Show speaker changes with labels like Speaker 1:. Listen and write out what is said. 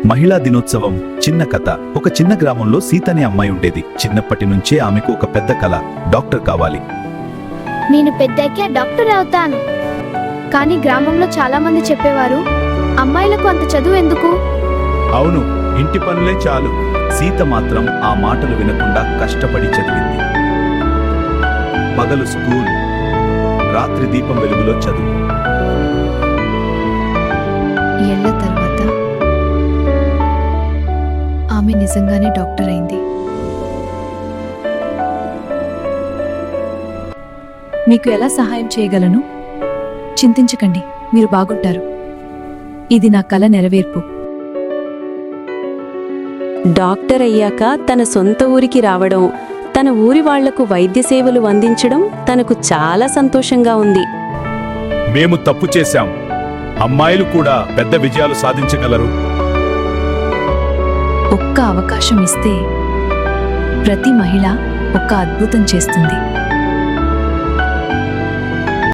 Speaker 1: మహిళా దినోత్సవం చిన్న కథ. ఒక చిన్న గ్రామంలో సీత అనే అమ్మాయి ఉండేది. చిన్నప్పటి నుంచే ఆమెకు ఒక పెద్ద కల, డాక్టర్ కావాలి.
Speaker 2: నేను పెద్దయ్యాక డాక్టర్ అవుతాను. కానీ గ్రామంలో చాలా మంది చెప్పేవారు, అమ్మాయిలకు అంత చదువు ఎందుకు?
Speaker 1: అవును, ఇంటి పనులే చాలు. సీత మాత్రం ఆ మాటలు వినకుండా కష్టపడి చదివింది. పగలు స్కూల్, రాత్రి దీపం వెలుగులో చదువు.
Speaker 3: ఏళ్ల తర్వాత ఆమె నిజంగానే డాక్టర్ అయింది. మీకు ఎలా సహాయం చేయగలను? చింతించకండి, మీరు బాగుంటారు. ఇది నా కల నెరవేర్పు.
Speaker 4: డాక్టర్ అయ్యాక తన సొంత ఊరికి రావడం, తన ఊరి వాళ్లకు వైద్య సేవలు అందించడం తనకు చాలా సంతోషంగా ఉంది.
Speaker 1: మేము తప్పు చేశాం. అమ్మాయిలు కూడా పెద్ద విజయాలు సాధించగలరు.
Speaker 3: ఒక్క అవకాశం ఇస్తే ప్రతి మహిళ ఒక అద్భుతం చేస్తుంది.